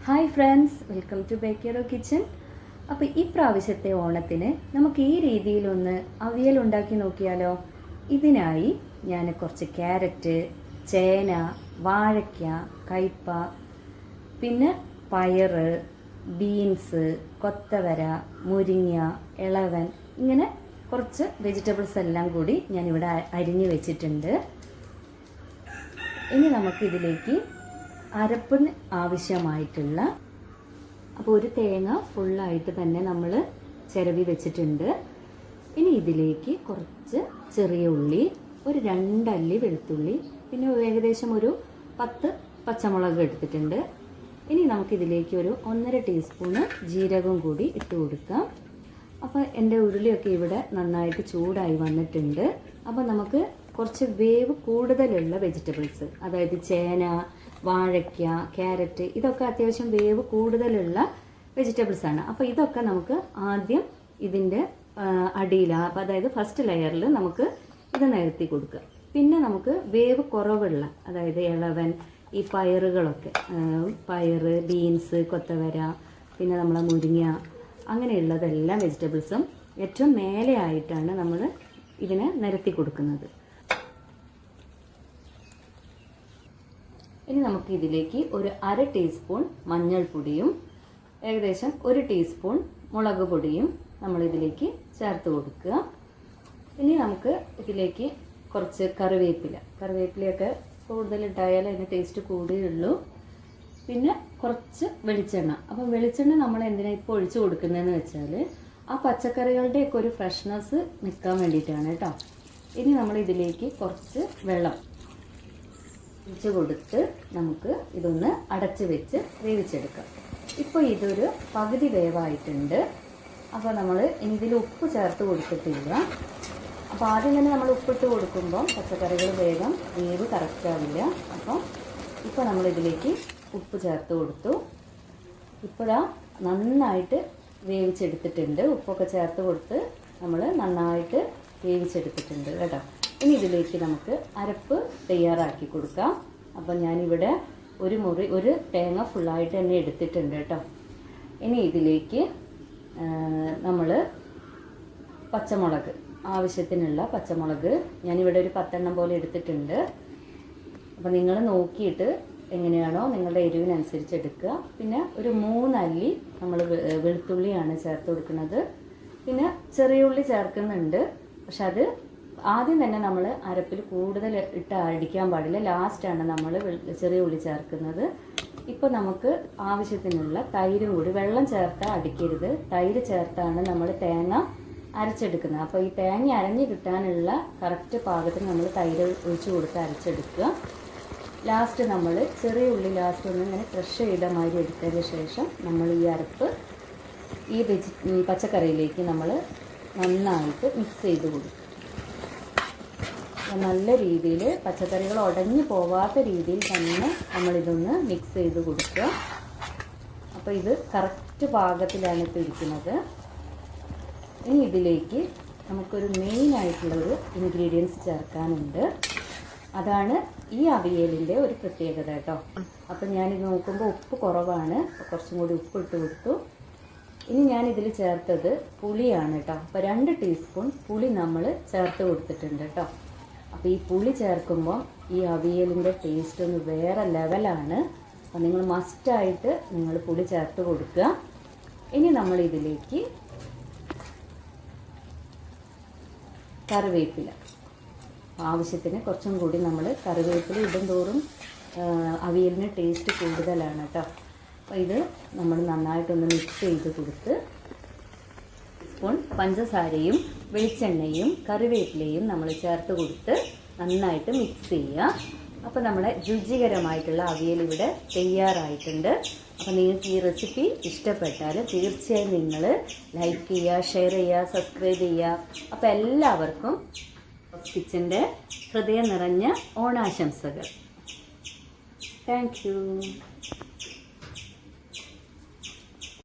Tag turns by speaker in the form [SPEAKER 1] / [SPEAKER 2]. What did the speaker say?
[SPEAKER 1] Hi friends, welcome to ബേക്കേറോ kitchen. അപ്പോൾ ഈ പ്രാവശ്യത്തെ ഓണത്തിന് നമുക്ക് ഈ രീതിയിലൊന്ന് അവിയൽ ഉണ്ടാക്കി നോക്കിയാലോ. ഇതിനായി ഞാൻ കുറച്ച് ക്യാരറ്റ്, ചേന, വാഴയ്ക്ക, കയ്പ, പിന്നെ പയറ്, ബീൻസ്, കൊത്തവര, മുരിങ്ങ, ഇളവൻ, ഇങ്ങനെ കുറച്ച് വെജിറ്റബിൾസ് എല്ലാം കൂടി ഞാനിവിടെ അരിഞ്ഞു വെച്ചിട്ടുണ്ട്. ഇനി നമുക്കിതിലേക്ക് അരപ്പിന് ആവശ്യമായിട്ടുള്ള, അപ്പോൾ ഒരു തേങ്ങ ഫുള്ളായിട്ട് തന്നെ നമ്മൾ ചിരവി വെച്ചിട്ടുണ്ട്. ഇനി ഇതിലേക്ക് കുറച്ച് ചെറിയ ഉള്ളി, ഒരു 2 അല്ലി വെളുത്തുള്ളി, പിന്നെ ഏകദേശം ഒരു 10 പച്ചമുളക് എടുത്തിട്ടുണ്ട്. ഇനി നമുക്കിതിലേക്ക് ഒരു 1.5 ടീസ്പൂണ് ജീരകവും കൂടി ഇട്ട് കൊടുക്കാം. അപ്പോൾ എൻ്റെ ഉരുളിയൊക്കെ ഇവിടെ നന്നായിട്ട് ചൂടായി വന്നിട്ടുണ്ട്. അപ്പോൾ നമുക്ക് കുറച്ച് വേവ് കൂടുതലുള്ള വെജിറ്റബിൾസ്, അതായത് ചേന, വാഴയ്ക്ക, ക്യാരറ്റ്, ഇതൊക്കെ അത്യാവശ്യം വേവ് കൂടുതലുള്ള വെജിറ്റബിൾസാണ്. അപ്പോൾ ഇതൊക്കെ നമുക്ക് ആദ്യം ഇതിൻ്റെ അടിയിൽ, അതായത് ഫസ്റ്റ് ലെയറിൽ നമുക്ക് ഇത് നിരത്തി കൊടുക്കുക. പിന്നെ നമുക്ക് വേവ് കുറവുള്ള, അതായത് ഇളവൻ, ഈ പയറുകളൊക്കെ, പയറ്, ബീൻസ്, കൊത്തവര, പിന്നെ നമ്മളെ മുരിങ്ങ, അങ്ങനെയുള്ളതെല്ലാം വെജിറ്റബിൾസും ഏറ്റവും മേലെ ആയിട്ടാണ് നമ്മൾ ഇതിനെ നിരത്തി കൊടുക്കുന്നത്. ഇനി നമുക്ക് ഇതിലേക്ക് ഒരു 1/2 ടീസ്പൂൺ മഞ്ഞൾപ്പൊടിയും ഏകദേശം 1 ടീസ്പൂൺ മുളക് പൊടിയും നമ്മളിതിലേക്ക് ചേർത്ത് കൊടുക്കുക. ഇനി നമുക്ക് ഇതിലേക്ക് കുറച്ച് കറിവേപ്പിലയൊക്കെ കൂടുതലിട്ടായാൽ അതിന് ടേസ്റ്റ് കൂടുകയുള്ളൂ. പിന്നെ കുറച്ച് വെളിച്ചെണ്ണ. അപ്പം വെളിച്ചെണ്ണ നമ്മൾ എന്തിനാണ് ഇപ്പോൾ ഒഴിച്ചു കൊടുക്കുന്നതെന്ന് വെച്ചാൽ ആ പച്ചക്കറികളുടെയൊക്കെ ഒരു ഫ്രഷ്നെസ് നിൽക്കാൻ വേണ്ടിയിട്ടാണ് കേട്ടോ. ഇനി നമ്മൾ ഇതിലേക്ക് കുറച്ച് വെള്ളം ഒഴിച്ച് കൊടുത്ത് നമുക്ക് ഇതൊന്ന് അടച്ച് വെച്ച് വേവിച്ചെടുക്കാം. ഇപ്പോൾ ഇതൊരു പകുതി വേവായിട്ടുണ്ട്. അപ്പോൾ നമ്മൾ ഇനി ഇതിൽ ഉപ്പ് ചേർത്ത് കൊടുത്തിട്ടില്ല. അപ്പോൾ ആദ്യം തന്നെ നമ്മൾ ഉപ്പിട്ട് കൊടുക്കുമ്പം പച്ചക്കറികൾ വേഗം വേവ് കറക്റ്റാവില്ല. അപ്പം ഇപ്പോൾ നമ്മളിതിലേക്ക് ഉപ്പ് ചേർത്ത് കൊടുത്തു. ഇപ്പോഴാ നന്നായിട്ട് വേവിച്ചെടുത്തിട്ടുണ്ട്. ഉപ്പൊക്കെ ചേർത്ത് കൊടുത്ത് നമ്മൾ നന്നായിട്ട് വേവിച്ചെടുത്തിട്ടുണ്ട് കേട്ടോ. ഇനി ഇതിലേക്ക് നമുക്ക് അരപ്പ് തയ്യാറാക്കി കൊടുക്കാം. അപ്പം ഞാനിവിടെ ഒരു തേങ്ങ ഫുള്ളായിട്ട് തന്നെ എടുത്തിട്ടുണ്ട് കേട്ടോ. ഇനി ഇതിലേക്ക് നമ്മൾ പച്ചമുളക്, ആവശ്യത്തിനുള്ള പച്ചമുളക് ഞാനിവിടെ ഒരു 10 എണ്ണം പോലെ എടുത്തിട്ടുണ്ട്. അപ്പം നിങ്ങൾ നോക്കിയിട്ട് എങ്ങനെയാണോ നിങ്ങളുടെ എരിവിനനുസരിച്ച് എടുക്കുക. പിന്നെ ഒരു 3 അല്ലി നമ്മൾ വെളുത്തുള്ളിയാണ് ചേർത്ത് കൊടുക്കുന്നത്. പിന്നെ ചെറിയ ഉള്ളി ചേർക്കുന്നുണ്ട്, പക്ഷെ അത് ആദ്യം തന്നെ നമ്മൾ അരപ്പിൽ കൂടുതൽ ഇട്ട് അടിക്കാൻ പാടില്ല. ലാസ്റ്റാണ് നമ്മൾ ചെറിയ ഉള്ളി ചേർക്കുന്നത്. ഇപ്പോൾ നമുക്ക് ആവശ്യത്തിനുള്ള തൈരും കൂടി, വെള്ളം ചേർത്താൽ അടിക്കരുത്, തൈര് ചേർത്താണ് നമ്മൾ തേങ്ങ അരച്ചെടുക്കുന്നത്. അപ്പോൾ ഈ തേങ്ങ അരഞ്ഞ് കിട്ടാനുള്ള കറക്റ്റ് പാകത്തിന് നമ്മൾ തൈര് ഒഴിച്ച് കൊടുത്ത് അരച്ചെടുക്കുക. ലാസ്റ്റ് നമ്മൾ ചെറിയ ഉള്ളി ലാസ്റ്റ് ഒന്ന് ഇങ്ങനെ ക്രഷ് ചെയ്ത മാതിരി എടുത്തതിന് ശേഷം നമ്മൾ ഈ അരപ്പ് ഈ പച്ചക്കറിയിലേക്ക് നമ്മൾ നന്നായിട്ട് മിക്സ് ചെയ്ത് കൊടുക്കുക. നല്ല രീതിയിൽ പച്ചക്കറികൾ ഉടഞ്ഞു പോവാത്ത രീതിയിൽ തന്നെ നമ്മളിതൊന്ന് മിക്സ് ചെയ്ത് കൊടുക്കുക. അപ്പോൾ ഇത് കറക്റ്റ് പാകത്തിലാണ് ഇപ്പോൾ ഇരിക്കുന്നത്. ഇനി ഇതിലേക്ക് നമുക്കൊരു മെയിനായിട്ടുള്ളൊരു ഇൻഗ്രീഡിയൻസ് ചേർക്കാനുണ്ട്. അതാണ് ഈ അവിയലിൻ്റെ ഒരു പ്രത്യേകത കേട്ടോ. അപ്പം ഞാനിത് നോക്കുമ്പോൾ ഉപ്പ് കുറവാണ്, കുറച്ചും കൂടി ഉപ്പ് ഇട്ട് കൊടുത്തു. ഇനി ഞാനിതിൽ ചേർത്തത് പുളിയാണ് കേട്ടോ. അപ്പോൾ 2 ടീസ്പൂൺ പുളി നമ്മൾ ചേർത്ത് കൊടുത്തിട്ടുണ്ട് കേട്ടോ. അപ്പോൾ ഈ പുളി ചേർക്കുമ്പോൾ ഈ അവിയലിൻ്റെ ടേസ്റ്റ് ഒന്ന് വേറെ ലെവലാണ്. അപ്പോൾ നിങ്ങൾ മസ്റ്റായിട്ട് നിങ്ങൾ പുളി ചേർത്ത് കൊടുക്കുക. ഇനി നമ്മൾ ഇതിലേക്ക് കറിവേപ്പില ആവശ്യത്തിന് കുറച്ചും കൂടി നമ്മൾ കറിവേപ്പില ഇടും തോറും അവിയലിന് ടേസ്റ്റ് കൂടുതലാണ് കേട്ടോ. അപ്പോൾ ഇത് നമ്മൾ നന്നായിട്ടൊന്ന് മിക്സ് ചെയ്ത് കൊടുത്ത് സ്പൂൺ പഞ്ചസാരയും വെളിച്ചെണ്ണയും കറിവേപ്പിലയും നമ്മൾ ചേർത്ത് കൊടുത്ത് നന്നായിട്ട് മിക്സ് ചെയ്യുക. അപ്പോൾ നമ്മളെ രുചികരമായിട്ടുള്ള അവിയൽ ഇവിടെ തയ്യാറായിട്ടുണ്ട്. അപ്പോൾ നിങ്ങൾക്ക് ഈ റെസിപ്പി ഇഷ്ടപ്പെട്ടാൽ തീർച്ചയായും നിങ്ങൾ ലൈക്ക് ചെയ്യുക, ഷെയർ ചെയ്യുക, സബ്സ്ക്രൈബ് ചെയ്യുക. അപ്പോൾ എല്ലാവർക്കും കിച്ചൻ്റെ ഹൃദയം നിറഞ്ഞ ഓണാശംസകൾ. Thank you.